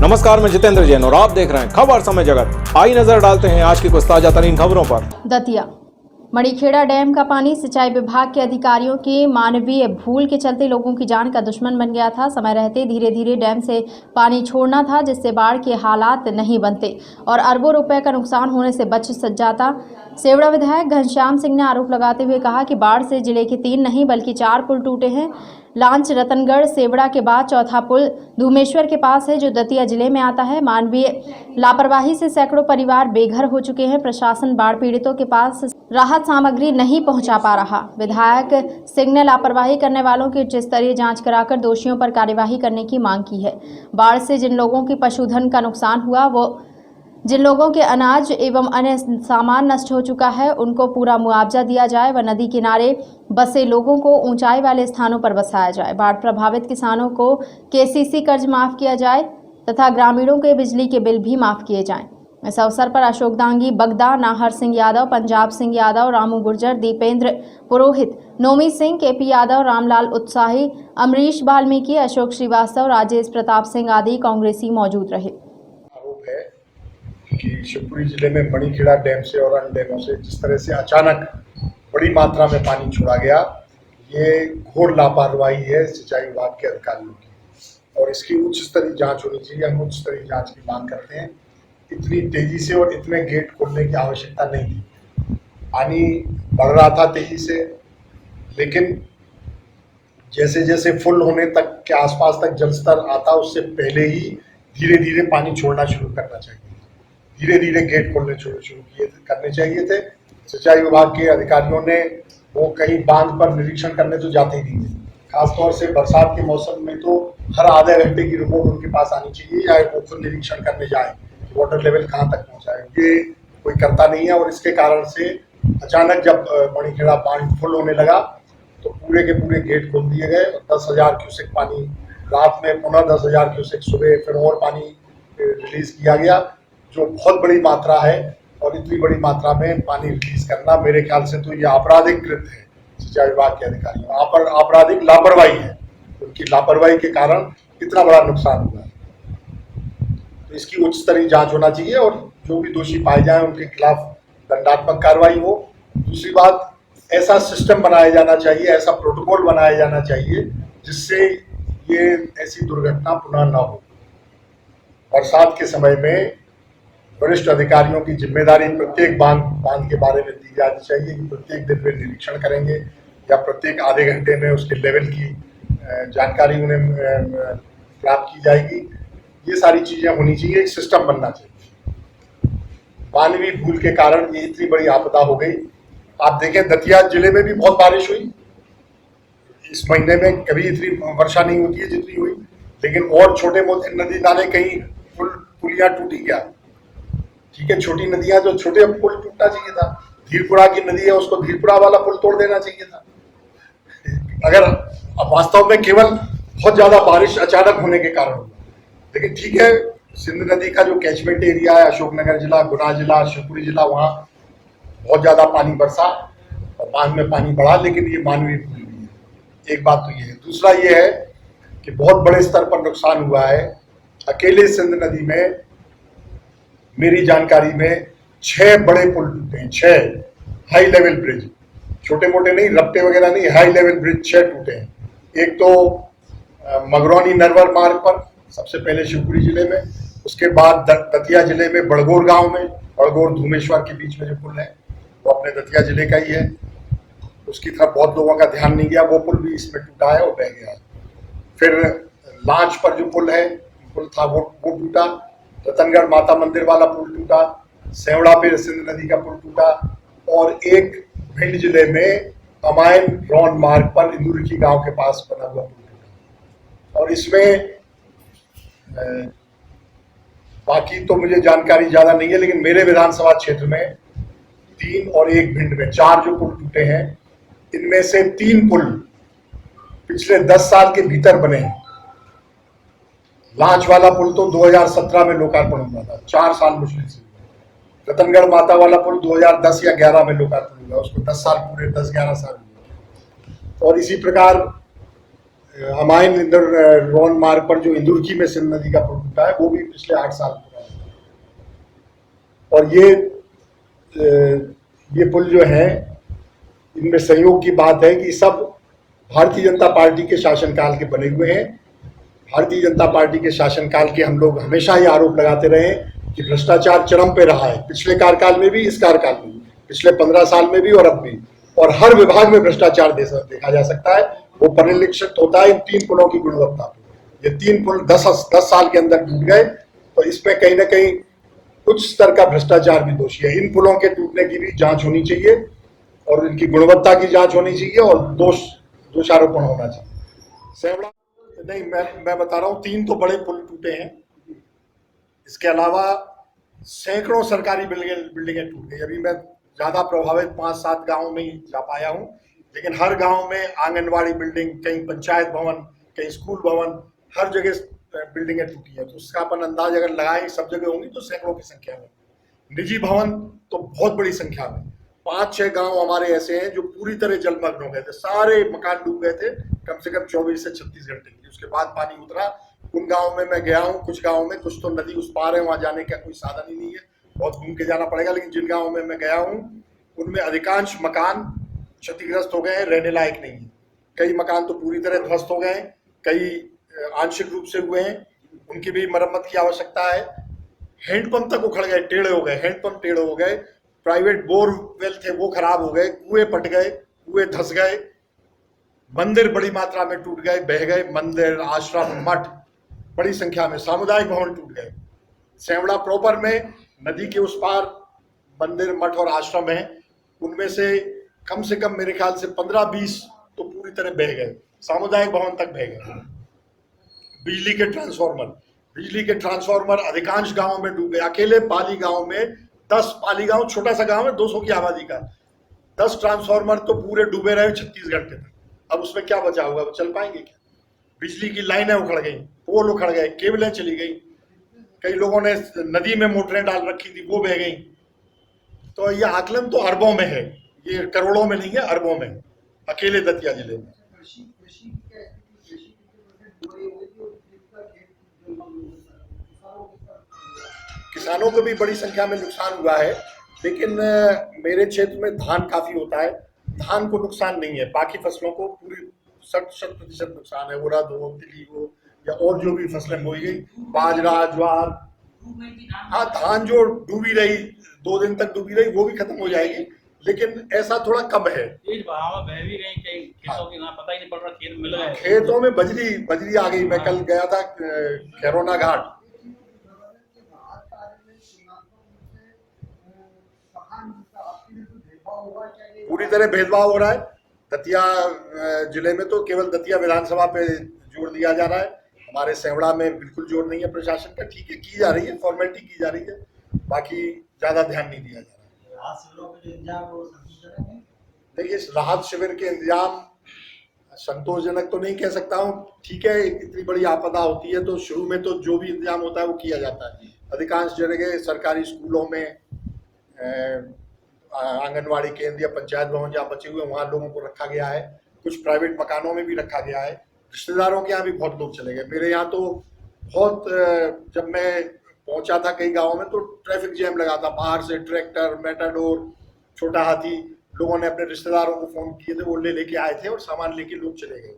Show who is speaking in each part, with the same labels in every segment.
Speaker 1: नमस्कार, मैं जितेंद्र जैन और आप देख रहे हैं खबर समय जगत। आई नजर डालते हैं आज की कुछ ताजा तरीन खबरों पर।
Speaker 2: दतिया मणिखेड़ा डैम का पानी सिंचाई विभाग के अधिकारियों की मानवीय भूल के चलते लोगों की जान का दुश्मन बन गया था। समय रहते धीरे धीरे डैम से पानी छोड़ना था, जिससे बाढ़ के हालात नहीं बनते और अरबों रुपए का नुकसान होने से बच जाता। सेवड़ा विधायक घनश्याम सिंह ने आरोप लगाते हुए कहा कि बाढ़ से जिले के 3 नहीं बल्कि 4 पुल टूटे हैं। लांच रतनगढ़ सेवड़ा के बाद चौथा पुल धूमेश्वर के पास है, जो दतिया जिले में आता है। मानवीय लापरवाही से सैकड़ों परिवार बेघर हो चुके हैं। प्रशासन बाढ़ पीड़ितों के पास राहत सामग्री नहीं पहुंचा पा रहा। विधायक सिंह ने लापरवाही करने वालों की उच्च स्तरीय जांच कराकर दोषियों पर कार्यवाही करने की मांग की है। बाढ़ से जिन लोगों की पशुधन का नुकसान हुआ, जिन लोगों के अनाज एवं अन्य सामान नष्ट हो चुका है, उनको पूरा मुआवजा दिया जाए व नदी किनारे बसे लोगों को ऊंचाई वाले स्थानों पर बसाया जाए। बाढ़ प्रभावित किसानों को केसीसी कर्ज माफ किया जाए तथा ग्रामीणों के बिजली के बिल भी माफ किए जाएं। इस अवसर पर अशोक दांगी बगदा, नाहर सिंह यादव, पंजाब सिंह यादव, रामू गुर्जर, दीपेंद्र पुरोहित, नोमी सिंह, केपी यादव, रामलाल उत्साही, अमरीश वाल्मीकि, अशोक श्रीवास्तव, राजेश प्रताप सिंह आदि कांग्रेसी मौजूद रहे।
Speaker 3: आरोप है कि शिवपुरी जिले में मणिखेड़ा डैम से और अन्य डैमों से जिस तरह से अचानक बड़ी मात्रा में पानी छोड़ा गया, ये घोर लापरवाही है सिंचाई विभाग के अधिकारियों की और इसकी उच्च स्तरीय जांच होनी चाहिए। हम उच्च स्तरीय जांच की मांग करते हैं। इतनी तेजी से और इतने गेट खोलने की आवश्यकता नहीं थी। पानी बढ़ रहा था तेजी से, लेकिन जैसे जैसे फुल होने तक के आसपास तक जल स्तर आता, उससे पहले ही धीरे धीरे पानी छोड़ना शुरू करना चाहिए। धीरे धीरे गेट खोलने शुरू करने चाहिए थे। सिंचाई विभाग के अधिकारियों ने वो कहीं बांध पर निरीक्षण करने तो जाते ही नहीं थे। खासतौर से बरसात के मौसम में तो हर आधे घंटे की रिपोर्ट उनके पास आनी चाहिए, या वो खुद निरीक्षण करने जाए वाटर लेवल कहाँ तक पहुँचा है। ये कोई करता नहीं है और इसके कारण से अचानक जब मणिखेड़ा बांध फुल होने लगा तो पूरे के पूरे गेट खोल दिए गए। 10,000 क्यूसेक पानी रात में, पुनः 10,000 क्यूसेक सुबह, फिर और पानी रिलीज किया गया, जो बहुत बड़ी मात्रा है। और इतनी बड़ी मात्रा में पानी रिलीज करना मेरे ख्याल से तो ये आपराधिक कृत्य है सिंचाई विभाग के अधिकारियों पर, आपराधिक लापरवाही है। उनकी लापरवाही के कारण इतना बड़ा नुकसान हुआ है। तो इसकी उच्च स्तरीय जांच होना चाहिए और जो भी दोषी पाए जाए उनके खिलाफ दंडात्मक कार्रवाई हो। दूसरी बात, ऐसा सिस्टम बनाया जाना चाहिए, ऐसा प्रोटोकॉल बनाया जाना चाहिए जिससे ये ऐसी दुर्घटना पुनः न हो। बरसात के समय में वरिष्ठ अधिकारियों की जिम्मेदारी प्रत्येक बांध के बारे में दी जानी चाहिए कि प्रत्येक दिन वे निरीक्षण करेंगे या प्रत्येक आधे घंटे में उसके लेवल की जानकारी उन्हें प्राप्त की जाएगी। ये सारी चीजें होनी चाहिए, एक सिस्टम बनना चाहिए। मानवीय भूल के कारण ये इतनी बड़ी आपदा हो गई। आप देखें, दतिया जिले में भी बहुत बारिश हुई। इस महीने में कभी इतनी वर्षा नहीं होती है जितनी हुई, लेकिन और छोटे मोटे नदी नाले, कहीं पुलियां टूटी क्या? ठीक है, छोटी नदियां, जो छोटे पुल टूटना चाहिए था। धीरपुरा की नदी है, उसको धीरपुरा वाला पुल तोड़ देना चाहिए था। अगर वास्तव में केवल बहुत ज्यादा बारिश अचानक होने के कारण हुआ, लेकिन ठीक है, सिंध नदी का जो कैचमेंट एरिया है, अशोकनगर जिला, गुना जिला, शिवपुरी जिला, वहाँ बहुत ज्यादा पानी बरसा और बांध में पानी बढ़ा, लेकिन ये मानवीय भूल भी है। एक बात तो ये है। दूसरा ये है कि बहुत बड़े स्तर पर नुकसान हुआ है। अकेले सिंध नदी में मेरी जानकारी में 6 बड़े पुल टूटे हैं, 6 हाई लेवल ब्रिज, छोटे मोटे नहीं, रपटे वगैरह नहीं, हाई लेवल ब्रिज 6 टूटे हैं। एक तो मगरौनी नरवर मार्ग पर, सबसे पहले शिवपुरी जिले में, उसके बाद दतिया जिले में बड़गोर गांव में, बड़गोर धूमेश्वर के बीच में जो पुल है वो अपने दतिया जिले का ही है। उसकी तरफ बहुत लोगों का ध्यान नहीं गया, वो पुल भी इसमें टूटा है और बह गया है। फिर लांच पर जो पुल था वो टूटा। रतनगढ़ माता मंदिर वाला पुल टूटा। सेवड़ा पे सिंध नदी का पुल टूटा। और एक भिंड जिले में अमायन रौन मार्ग पर इंदुरखी गांव के पास बना हुआ पुल टूटा। और इसमें बाकी तो मुझे जानकारी ज्यादा नहीं है, लेकिन मेरे विधानसभा क्षेत्र में 3 और 1 भिंड में 4 जो पुल टूटे हैं, इनमें से 3 पुल पिछले 10 साल के भीतर बने हैं। लांच वाला पुल तो 2017 में लोकार्पण हुआ था, 4 साल मुश्किल से हुआ। रतनगढ़ माता वाला पुल 2010 या 11 में लोकार्पण हुआ, उसको 10 साल पूरे, 10-11 साल हुए। और इसी प्रकार हमाइन इंदौर रोहन मार्ग पर जो इंदुर्की में सिंध नदी का पुल टूटा है वो भी पिछले 8 साल पुराना है। और ये पुल जो है इनमें सहयोग की बात है कि सब भारतीय जनता पार्टी के शासनकाल के बने हुए हैं। भारतीय जनता पार्टी के शासनकाल के हम लोग हमेशा ही आरोप लगाते रहे कि भ्रष्टाचार चरम पे रहा है, पिछले कार्यकाल में भी, इस कार्यकाल में भी, पिछले 15 साल में भी और अब भी। और हर विभाग में भ्रष्टाचार देखा जा सकता है। वो परिलक्षित होता है इन 3 पुलों की गुणवत्ता पे। ये 3 पुल 10 साल के अंदर टूट गए, तो इसमें कहीं ना कहीं उच्च स्तर का भ्रष्टाचार भी दोषी है। इन पुलों के टूटने की भी जांच होनी चाहिए और इनकी गुणवत्ता की जांच होनी चाहिए और दोषारोपण होना चाहिए। सेवड़ा नहीं, मैं बता रहा हूँ 3 तो बड़े पुल टूटे हैं। इसके अलावा सैकड़ों सरकारी बिल्डिंगें टूट गई। अभी मैं ज्यादा प्रभावित 5-7 गाँव में ही जा पाया हूँ, लेकिन हर गांव में आंगनवाड़ी बिल्डिंग, कहीं पंचायत भवन, कहीं स्कूल भवन, हर जगह बिल्डिंगें टूटी है। तो उसका अपन अंदाज अगर लगाएं सब जगह होंगी तो सैकड़ों की संख्या में। निजी भवन तो बहुत बड़ी संख्या में। 5-6 गांव हमारे ऐसे हैं जो पूरी तरह जलमग्न हो गए थे, सारे मकान डूब गए थे कम से कम 24 से 36 घंटे के लिए। उसके बाद पानी उतरा। उन गाँव में मैं गया हूँ, कुछ गाँव में, कुछ तो नदी उस पार है, वहां जाने का कोई साधन ही नहीं है, बहुत घूम के जाना पड़ेगा। लेकिन जिन गाँव में मैं गया हूँ उनमें अधिकांश मकान क्षतिग्रस्त हो गए हैं, रहने लायक नहीं है। कई मकान तो पूरी तरह ध्वस्त हो गए, कई आंशिक रूप से हुए हैं, उनकी भी मरम्मत की आवश्यकता है। हैंडपंप तक उखड़ गए, टेढ़े हो गए, हैंडपंप टेढ़े हो गए। प्राइवेट बोरवेल थे वो खराब हो गए, कुएं पट गए, कुएं धंस गए। मंदिर बड़ी मात्रा में टूट गए, बह गए। मंदिर, आश्रम, मठ बड़ी संख्या में, सामुदायिक भवन टूट गए। सेवड़ा प्रॉपर में नदी के उस पार मंदिर, मठ और आश्रम है, उनमें से कम मेरे ख्याल से 15-20 तो पूरी तरह बह गए, सामुदायिक भवन तक बह गए। बिजली के ट्रांसफार्मर अधिकांश गांवों में डूब गए। अकेले पाली गांव में 10 पाली गांव, छोटा सा गांव है 200 की आबादी का, 10 ट्रांसफार्मर तो पूरे डूबे रहे 36 घंटे तक। अब उसमें क्या बचा होगा, वो चल पाएंगे क्या? बिजली की लाइनें उखड़ गई, पोल उखड़ गए, केबलें चली गई। कई लोगों ने नदी में मोटरें डाल रखी थी, वो बह गई। तो ये आकलन तो अरबों में है, ये करोड़ों में नहीं है, अरबों में, अकेले दतिया जिले में। किसानों को भी बड़ी संख्या में नुकसान हुआ है, लेकिन मेरे क्षेत्र में धान काफी होता है। धान को नुकसान नहीं है, बाकी फसलों को पूरी 60% नुकसान है। उड़द हो, तिली हो, या और जो भी फसलें बोई गई, बाजरा, ज्वार। हाँ, धान जो डूबी रही, 2 दिन तक डूबी रही, वो भी खत्म हो जाएगी, लेकिन ऐसा थोड़ा कम है। खेतों में बजरी आ गई। मैं कल गया था खैरोना घाट, पूरी तरह भेदभाव हो रहा है। दतिया जिले में तो केवल दतिया विधानसभा पे जोर दिया जा रहा है, हमारे सेवड़ा में बिल्कुल जोर नहीं है प्रशासन का। ठीक है, की जा रही है, फॉर्मेलिटी की जा रही है, बाकी ज्यादा ध्यान नहीं दिया जा रहा है। देखिए, राहत शिविर के इंतजाम संतोषजनक तो नहीं कह सकता हूँ। ठीक है, इतनी बड़ी आपदा होती है तो शुरू में तो जो भी इंतजाम होता है वो किया जाता है। अधिकांश जगह सरकारी स्कूलों में, आंगनवाड़ी केंद्र या पंचायत भवन जहाँ बचे हुए वहाँ लोगों को रखा गया है। कुछ प्राइवेट मकानों में भी रखा गया है। रिश्तेदारों के यहाँ भी बहुत लोग चले गए। मेरे यहाँ तो बहुत, जब मैं पहुंचा था कई गाँव में तो ट्रैफिक जैम लगा था। बाहर से ट्रैक्टर, मेटाडोर, छोटा हाथी, लोगों ने अपने रिश्तेदारों को फोन किए थे, वो लेके आए थे और सामान लेके लोग चले गए।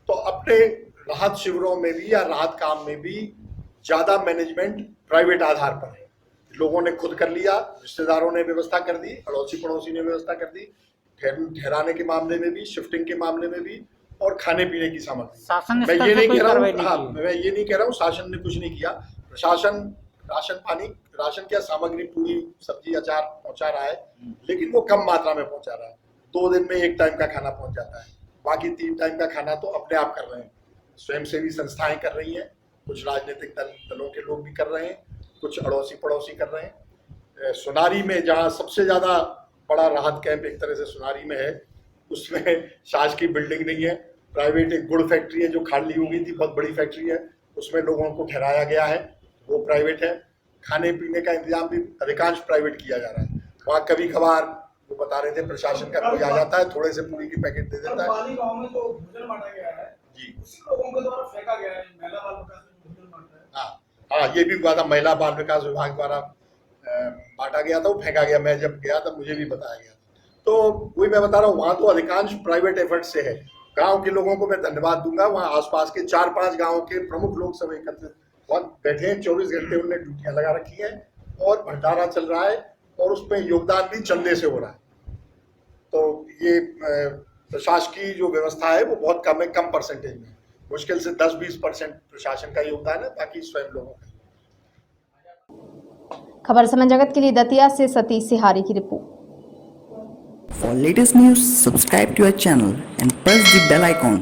Speaker 3: तो अपने राहत शिविरों में भी या राहत काम में भी ज्यादा मैनेजमेंट प्राइवेट आधार पर है। लोगों ने खुद कर लिया, रिश्तेदारों ने व्यवस्था कर दी, अड़ोसी पड़ोसी ने व्यवस्था कर दी, ठहराने के मामले में भी, शिफ्टिंग के मामले में भी, और खाने पीने की सामग्री। मैं ये नहीं कह रहा हूँ शासन ने कुछ नहीं किया। प्रशासन राशन क्या सामग्री, पूरी सब्जी, अचार पहुंचा रहा है, लेकिन वो कम मात्रा में पहुंचा रहा है। 2 दिन में 1 टाइम का खाना पहुंच जाता है, बाकी 3 टाइम का खाना तो अपने आप कर रहे हैं। स्वयंसेवी संस्थाएं कर रही हैं, कुछ राजनीतिक दलों के लोग भी कर रहे हैं, कुछ अड़ोसी पड़ोसी कर रहे हैं। सुनारी में जहाँ सबसे ज्यादा बड़ा राहत कैंप एक तरह से सुनारी में है, उसमें शासकीय बिल्डिंग नहीं है, प्राइवेट एक गुड़ फैक्ट्री है जो खाली हो गई थी, बहुत बड़ी फैक्ट्री है, उसमें लोगों को ठहराया गया है, वो प्राइवेट है। खाने पीने का इंतजाम भी अधिकांश प्राइवेट किया जा रहा है। वहाँ कभी कभार वो बता रहे थे प्रशासन का कोई आ जाता है, थोड़े से पूरी की पैकेट दे देता है।
Speaker 4: गांव में तो भोजन बांटा गया है,
Speaker 3: जी
Speaker 4: लोगों के द्वारा फेंका गया है, महिला बाल विकास भोजन बांट रहा है।
Speaker 3: हाँ हाँ, ये भी हुआ था, महिला बाल विकास विभाग द्वारा बांटा गया था, वो फेंका गया। मैं जब गया तब मुझे भी बताया गया। तो वही मैं बता रहा हूँ, वहाँ तो अधिकांश प्राइवेट एफर्ट से है। गांव के लोगों को मैं धन्यवाद दूंगा, वहाँ आसपास के 4-5 गांवों के प्रमुख लोग सब एकत्रित वहाँ बैठे हैं, 24 घंटे उनने ड्यूटियां लगा रखी हैं और भंडारा चल रहा है और उसमें योगदान भी चंदे से हो रहा है। तो ये प्रशासकीय जो व्यवस्था है वो बहुत कम है, कम परसेंटेज में, मुश्किल से 10-20% प्रशासन का योगदान है, बाकी स्वयं लोगों का।
Speaker 2: खबर समय जगत के लिए दतिया से सतीश सिहारी की report.
Speaker 5: For latest news, subscribe to our channel and press the bell icon.